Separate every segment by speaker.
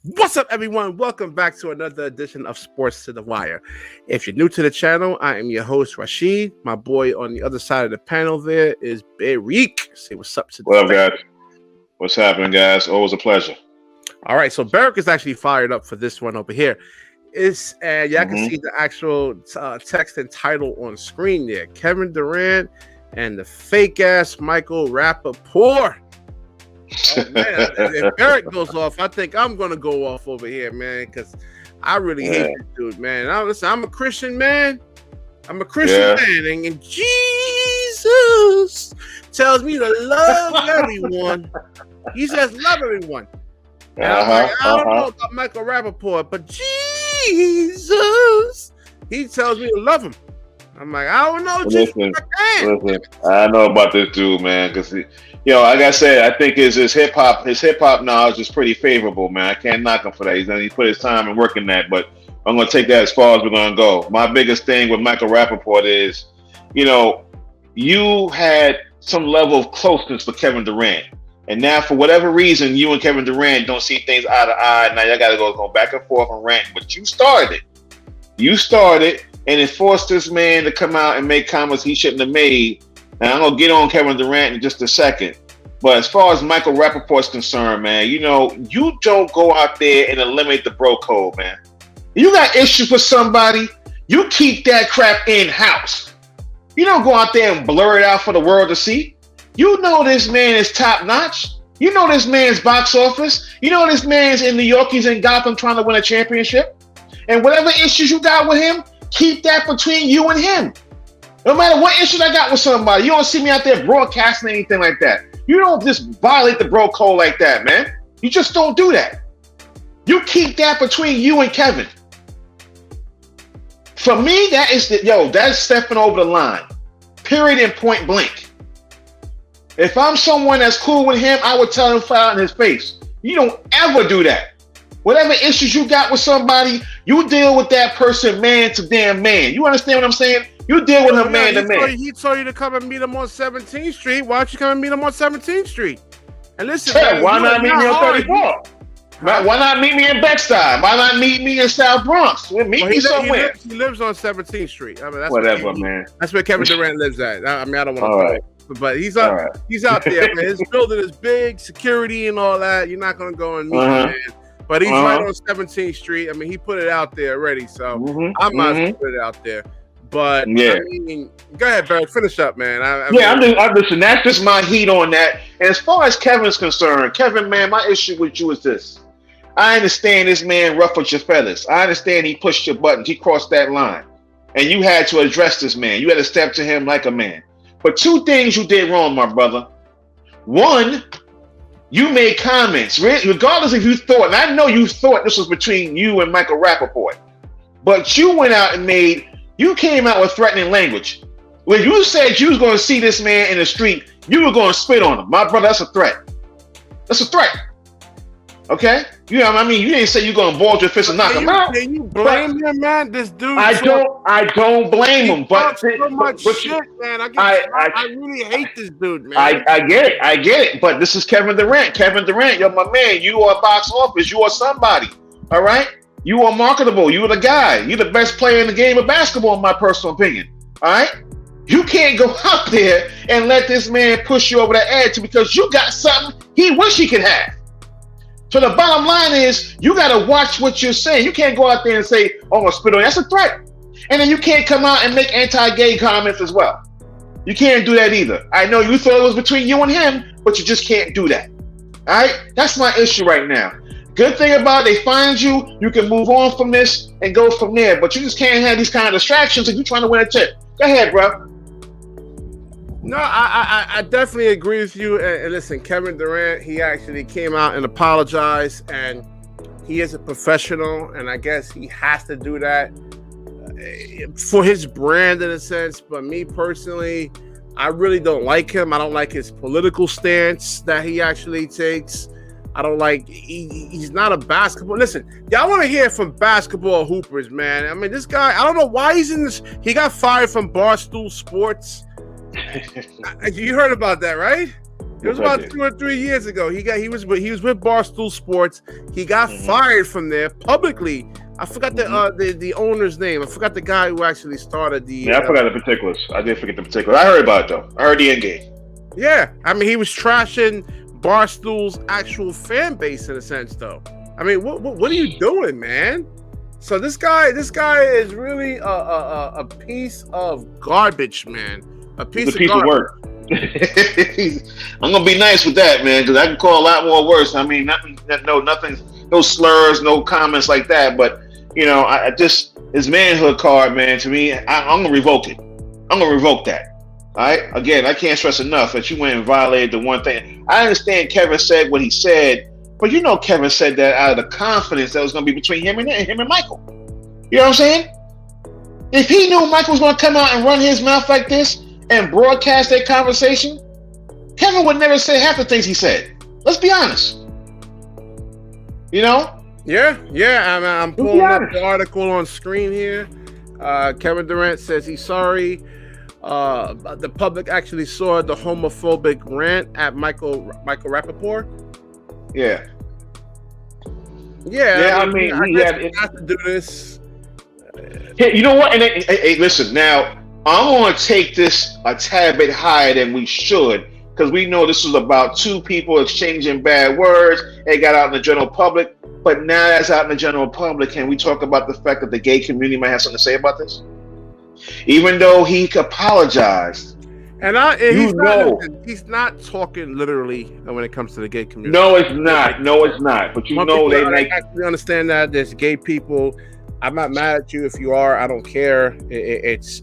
Speaker 1: What's up, everyone? Welcome back to another edition of Sports to the Wire. If you're new to the channel, I am your host, Rashid. My boy on the other side of the panel there is Beric. Say what's up to the
Speaker 2: What up, guys? What's happening, guys? Always a pleasure.
Speaker 1: All right, so Beric is actually fired up for this one over here. Y'all can see the actual text and title on screen there. Kevin Durant and the fake-ass Michael Rapaport. Oh, man, if Barrett goes off, I think I'm gonna go off over here, man, because I really hate this dude, man. I'm a Christian man. I'm a Christian man, and Jesus tells me to love everyone. He says love everyone. And I'm like, I don't know about Michael Rapaport, but Jesus, he tells me to love him. I'm like, I don't know.
Speaker 2: Listen, I know about this dude, man, because like I said, I think his hip hop knowledge is pretty favorable, man. I can't knock him for that. He put his time and work in that, but I'm gonna take that as far as we're gonna go. My biggest thing with Michael Rapaport is, you had some level of closeness with Kevin Durant, and now for whatever reason, you and Kevin Durant don't see things eye to eye. Now y'all gotta go back and forth and rant, but you started, and it forced this man to come out and make comments he shouldn't have made. And I'm gonna get on Kevin Durant in just a second. But as far as Michael Rapaport's concerned, man, you don't go out there and eliminate the bro code, man. You got issues with somebody, you keep that crap in-house. You don't go out there and blur it out for the world to see. You know this man is top-notch. You know this man's box office. You know this man's in New York. He's in Gotham trying to win a championship. And whatever issues you got with him, keep that between you and him. No matter what issues I got with somebody, you don't see me out there broadcasting anything like that. You don't just violate the bro code like that, man. You just don't do that. You keep that between you and Kevin. For me, that's stepping over the line. Period and point blank. If I'm someone that's cool with him, I would tell him flat out in his face. You don't ever do that. Whatever issues you got with somebody, you deal with that person man to damn man. You understand what I'm saying? You deal with him man to man.
Speaker 1: He told you to come and meet him on 17th Street. Why don't you come and meet him on 17th Street? And listen,
Speaker 2: why not meet me on 34? Why not meet me in Bed-Stuy? Why not meet me in South Bronx? Meet me somewhere.
Speaker 1: He lives on 17th Street. I mean, that's
Speaker 2: whatever, man.
Speaker 1: That's where Kevin Durant lives at. I mean, I don't want to but he's out. He's out there, man. His building is big, security and all that. You're not gonna go and meet him, man. But he's right on 17th Street. I mean, he put it out there already, so I might as well put it out there. But I mean, go ahead, Barry. Finish up, man.
Speaker 2: Listen. That's just my heat on that. And as far as Kevin's concerned, Kevin, man, my issue with you is this. I understand this man ruffled your feathers. I understand he pushed your buttons. He crossed that line, and you had to address this man. You had to step to him like a man. But two things you did wrong, my brother. One, you made comments, regardless if you thought, and I know you thought this was between you and Michael Rapaport, but you went out and you came out with threatening language. When you said you was going to see this man in the street, you were going to spit on him. My brother, that's a threat. That's a threat. Okay? You didn't say you're going to ball your fist and knock him out.
Speaker 1: Can you blame him, man? This dude.
Speaker 2: I don't blame him, but
Speaker 1: so much shit, man. I really hate this dude, man.
Speaker 2: I get it. But this is Kevin Durant. Kevin Durant, you're my man. You are box office. You are somebody. All right? You are marketable. You're the guy. You're the best player in the game of basketball, in my personal opinion. All right? You can't go out there and let this man push you over the edge because you got something he wish he could have. So the bottom line is, you got to watch what you're saying. You can't go out there and say, "Oh, I'm gonna spit on you." That's a threat. And then you can't come out and make anti-gay comments as well. You can't do that either. I know you thought it was between you and him, but you just can't do that. All right? That's my issue right now. Good thing about it, they find you, you can move on from this and go from there. But you just can't have these kind of distractions if you're trying to win a chip. Go ahead, bro.
Speaker 1: No, I definitely agree with you. And listen, Kevin Durant, he actually came out and apologized, and he is a professional, and I guess he has to do that for his brand in a sense. But me personally, I really don't like him. I don't like his political stance that he actually takes. I don't like, he's not a basketball. Listen, y'all want to hear from basketball hoopers, man. I mean, this guy, I don't know why he's in this. He got fired from Barstool Sports. You heard about that, right? It was about 2 or 3 years ago. He was with Barstool Sports. He got fired from there publicly. I forgot the owner's name. I forgot the guy who actually started the.
Speaker 2: Yeah, I forgot the particulars. I did forget the particulars. I heard about it though. I heard the end game.
Speaker 1: Yeah, I mean he was trashing Barstool's actual fan base in a sense, though. I mean, what are you doing, man? So this guy is really a piece of garbage, man. A piece of
Speaker 2: work. I'm gonna be nice with that, man, because I can call a lot more worse. I mean, nothing, no slurs, no comments like that. But you know, I just his manhood card, man. To me, I'm gonna revoke it. I'm gonna revoke that. All right. Again, I can't stress enough that you went and violated the one thing. I understand Kevin said what he said, but you know Kevin said that out of the confidence that was gonna be between him and Michael. You know what I'm saying? If he knew Michael was gonna come out and run his mouth like this and broadcast that conversation, Kevin would never say half the things he said. Let's be honest. You know?
Speaker 1: Yeah. I'm pulling up the article on screen here. Kevin Durant says he's sorry. The public actually saw the homophobic rant at Michael Rapaport.
Speaker 2: Yeah.
Speaker 1: Yeah.
Speaker 2: I mean
Speaker 1: we have to do this.
Speaker 2: Hey, you know what? And hey, listen now. I'm going to take this a tad bit higher than we should, because we know this was about two people exchanging bad words. It got out in the general public, but now that's out in the general public. Can we talk about the fact that the gay community might have something to say about this? Even though he apologized,
Speaker 1: he's not talking literally when it comes to the gay community.
Speaker 2: No, it's not. But you know they make
Speaker 1: actually understand that there's gay people. I'm not mad at you if you are. I don't care. It's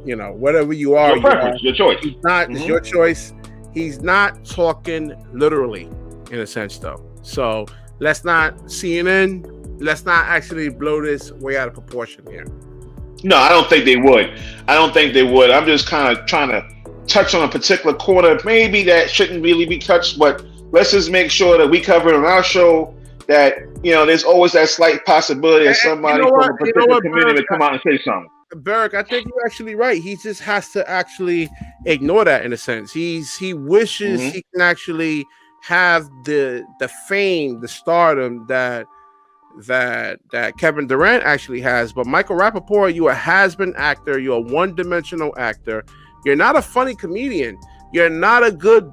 Speaker 1: you know, whatever you are,
Speaker 2: your preference, your choice.
Speaker 1: It's your choice. He's not talking literally, in a sense, though. So let's not CNN. Let's not actually blow this way out of proportion here.
Speaker 2: No, I don't think they would. I'm just kind of trying to touch on a particular corner, maybe that shouldn't really be touched, but let's just make sure that we cover it on our show. That, you know, there's always that slight possibility that somebody from a particular community would come out and say something.
Speaker 1: Berg, I think you're actually right. He just has to actually ignore that in a sense. He wishes he can actually have the fame, the stardom that Kevin Durant actually has. But Michael Rapaport, you a has-been actor. You're a one-dimensional actor. You're not a funny comedian. You're not a good.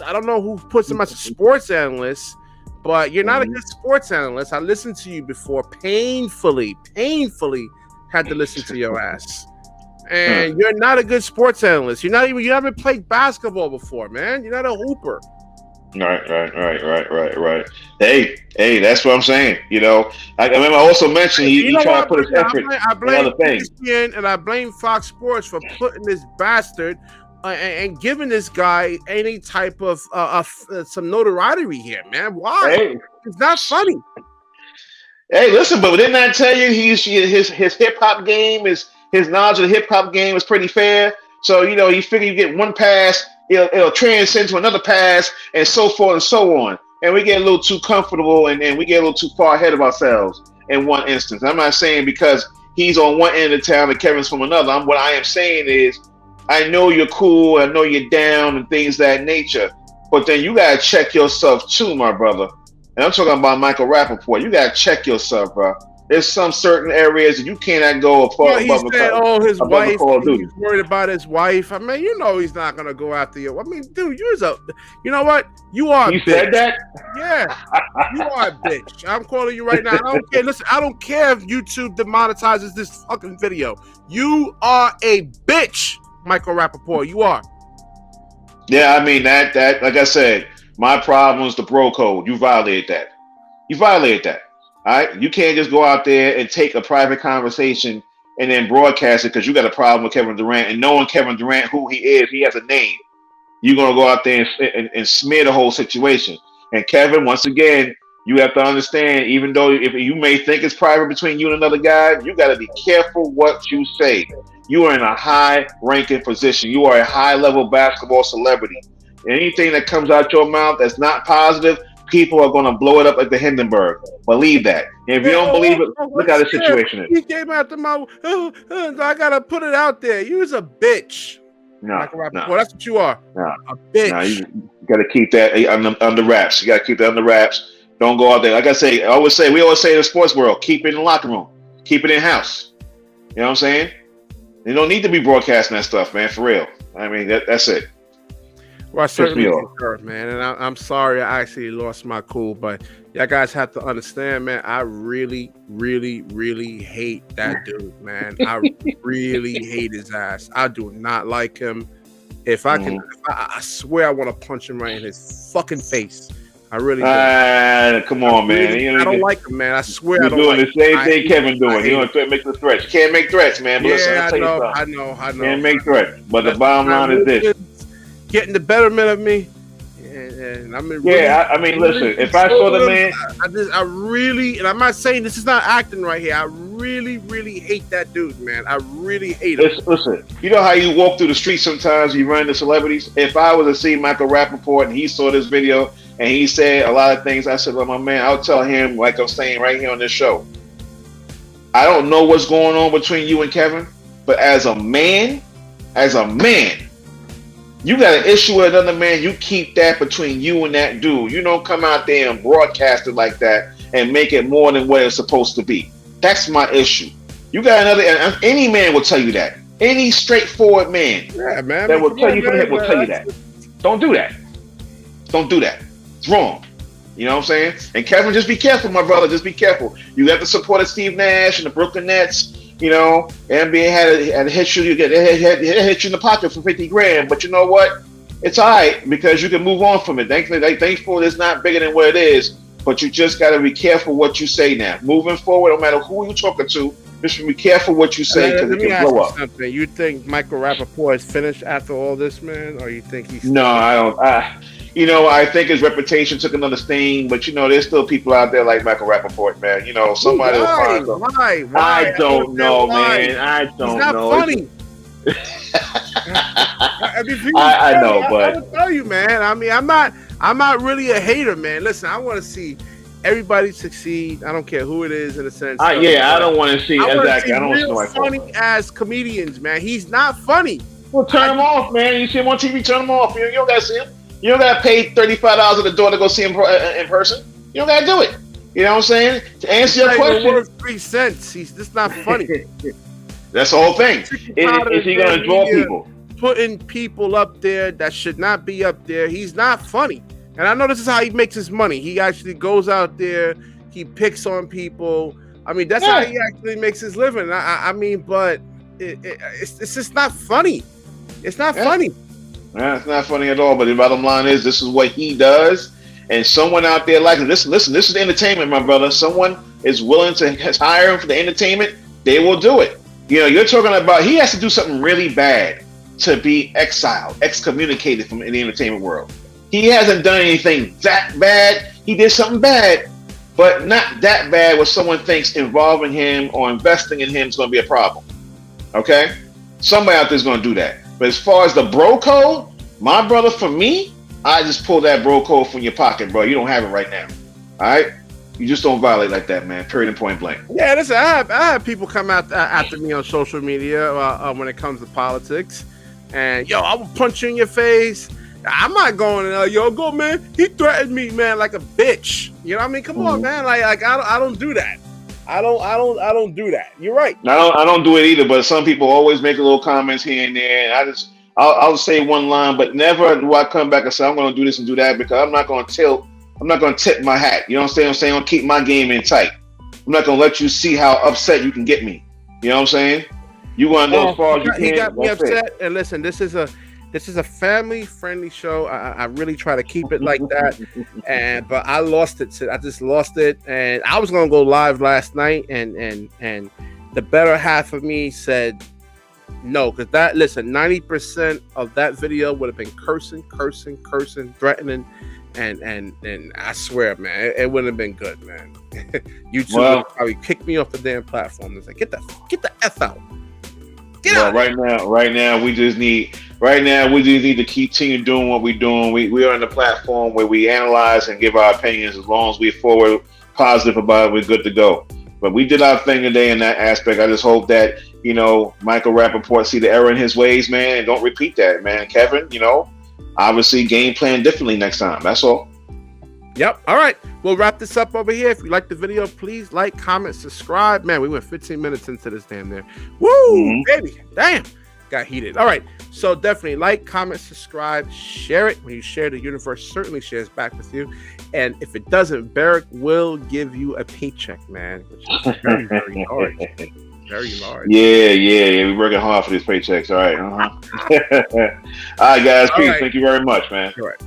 Speaker 1: I don't know who puts him as a sports analyst. But you're not a good sports analyst. I listened to you before, painfully had to listen to your ass. And you're not a good sports analyst. You haven't played basketball before, man. You're not a hooper.
Speaker 2: Right. Hey, that's what I'm saying. You know, I remember I also mentioned he tried to put his effort in other things.
Speaker 1: ESPN and I blame Fox Sports for putting this bastard and giving this guy any type of some notoriety here, man. Why?
Speaker 2: Hey.
Speaker 1: It's not funny.
Speaker 2: Hey, listen, but didn't I tell you his hip hop game his knowledge of the hip hop game is pretty fair? So you know, you figure you get one pass, it'll transcend to another pass, and so forth and so on. And we get a little too comfortable, and we get a little too far ahead of ourselves in one instance. I'm not saying because he's on one end of town and Kevin's from another. What I am saying is, I know you're cool, I know you're down, and things of that nature. But then you gotta check yourself too, my brother. And I'm talking about Michael Rapaport. You gotta check yourself, bro. There's some certain areas that you cannot go above.
Speaker 1: He said, his wife. He's worried about his wife. I mean, you know, he's not gonna go after you. I mean, dude, you know what? You are.
Speaker 2: You said that?
Speaker 1: Yeah, you are a bitch. I'm calling you right now. I don't care. Listen, I don't care if YouTube demonetizes this fucking video. You are a bitch, Michael Rapaport. You are.
Speaker 2: Yeah, I mean that. Like I said, my problem is the bro code. You violated that. All right, you can't just go out there and take a private conversation and then broadcast it because you got a problem with Kevin Durant, and knowing Kevin Durant who he is, he has a name. You're gonna go out there and smear the whole situation. And Kevin, once again, you have to understand, even though if you may think it's private between you and another guy, you got to be careful what you say. You are in a high-ranking position. You are a high-level basketball celebrity. Anything that comes out your mouth that's not positive, people are going to blow it up like the Hindenburg. Believe that. And if you don't believe it, look how the situation is.
Speaker 1: He came out to my, I got to put it out there. You was a bitch.
Speaker 2: No,
Speaker 1: Michael Rapaport.
Speaker 2: no,
Speaker 1: That's what you are.
Speaker 2: no,
Speaker 1: A bitch.
Speaker 2: no. You got to keep that under wraps. You got to keep that under wraps. Don't go out there. Like I say, we always say in the sports world, keep it in the locker room, keep it in house. You know what I'm saying? You don't need to be broadcasting that stuff, man. For real. I mean, that's it.
Speaker 1: Well, I certainly concur, man. And I'm sorry I actually lost my cool, but y'all guys have to understand, man. I really, really, really hate that dude, man. I really hate his ass. I do not like him. If I can, I swear I want to punch him right in his fucking face. I really do.
Speaker 2: Come on, man.
Speaker 1: I don't like him, man. I swear
Speaker 2: you're
Speaker 1: I don't
Speaker 2: doing
Speaker 1: like
Speaker 2: the same thing Kevin doing. You don't make the threats. You can't make threats, man. But
Speaker 1: yeah,
Speaker 2: listen,
Speaker 1: I know.
Speaker 2: Can't make threats. But the bottom line is this.
Speaker 1: Getting the betterment of me. And I mean,
Speaker 2: I mean, listen. If I saw the man,
Speaker 1: I really, and I'm not saying this is not acting right here. I really, really hate that dude, man. I really hate him.
Speaker 2: Listen, you know how you walk through the street sometimes, you run into celebrities. If I was to see Michael Rapaport and he saw this video and he said a lot of things, I said, well, my man, I'll tell him, like I'm saying right here on this show. I don't know what's going on between you and Kevin, but as a man, you got an issue with another man, you keep that between you and that dude. You don't come out there and broadcast it like that and make it more than what it's supposed to be. That's my issue. You got another, and any man will tell you that. Any straightforward man, that will tell you from him will tell you that. Don't do that. Don't do that. It's wrong. You know what I'm saying? And Kevin, just be careful, my brother. Just be careful. You have the support of Steve Nash and the Brooklyn Nets. You know, NBA had hit you. Hit you in the pocket for 50 grand. But you know what? It's all right because you can move on from it. Thankfully, it's not bigger than what it is. But you just got to be careful what you say now. Moving forward, no matter who you're talking to, just be careful what you say because it can blow up.
Speaker 1: Something. You think Michael Rapaport is finished after all this, man, or you think he's?
Speaker 2: No, I don't. I think his reputation took another sting, but there's still people out there like Michael Rapaport, man. Somebody will find them.
Speaker 1: Why?
Speaker 2: I don't know, man. I don't know.
Speaker 1: Funny.
Speaker 2: I know, but
Speaker 1: I would tell you, man. I mean, I'm not really a hater, man. Listen, I want to see everybody succeed. I don't care who it is in a sense.
Speaker 2: I don't want to see exactly. I don't want to see
Speaker 1: funny as comedians, man. He's not funny.
Speaker 2: Well, turn him off, man. You see him on TV, turn him off. You don't gotta see him. You don't gotta pay $35 at the door to go see him in person. You don't gotta do it. You know what I'm saying? To answer your question,
Speaker 1: worth 3 cents. He's just not funny.
Speaker 2: That's the whole thing. Is he gonna draw people?
Speaker 1: Putting people up there that should not be up there. He's not funny. And I know this is how he makes his money. He actually goes out there, he picks on people. I mean, that's how he actually makes his living. I mean, but it's just not funny. It's not funny.
Speaker 2: Yeah, it's not funny at all. But the bottom line is, this is what he does. And someone out there like, listen, this is entertainment, my brother. Someone is willing to hire him for the entertainment, they will do it. You're talking about he has to do something really bad to be excommunicated from the entertainment world. He hasn't done anything that bad. He did something bad, but not that bad where someone thinks involving him or investing in him is going to be a problem. Okay? Somebody out there is going to do that. But as far as the bro code, my brother, for me, I just pull that bro code from your pocket, bro. You don't have it right now. All right? You just don't violate like that, man. Period and point blank.
Speaker 1: Yeah, listen, I have people come out after me on social media when it comes to politics. And, I will punch you in your face. I'm not going, go, man. He threatened me, man, like a bitch. You know what I mean? Come on, man. Like I don't do that. I don't do that. You're right.
Speaker 2: I don't do it either. But some people always make little comments here and there, and I'll say one line, but never do I come back and say I'm going to do this and do that because I'm not going to tip my hat. You know what I'm saying? I'm going to keep my game in tight. I'm not going to let you see how upset you can get me. You know what I'm saying? You want to go as far as you can.
Speaker 1: He got me upset. And listen, this is a family-friendly show. I really try to keep it like that, but I lost it. I just lost it, and I was gonna go live last night, and the better half of me said no, because 90% of that video would have been cursing, threatening, and I swear, man, it wouldn't have been good, man. YouTube would probably kick me off the damn platform and say, get the F out.
Speaker 2: Right now, we just need to continue doing what we're doing. We are on the platform where we analyze and give our opinions. As long as we're forward positive about it, we're good to go. But we did our thing today in that aspect. I just hope that, Michael Rapaport see the error in his ways, man, and don't repeat that, man. Kevin, obviously game plan differently next time. That's all.
Speaker 1: Yep. All right. We'll wrap this up over here. If you like the video, please like, comment, subscribe. Man, we went 15 minutes into this damn there. Woo, baby. Damn. Got heated. All right. So definitely like, comment, subscribe, share it. When you share, the universe certainly shares back with you. And if it doesn't, Barrick will give you a paycheck, man, which is very, very large. Very large.
Speaker 2: Yeah. We're working hard for these paychecks. All right. All right, guys. Peace. Right. Thank you very much, man.
Speaker 1: All right.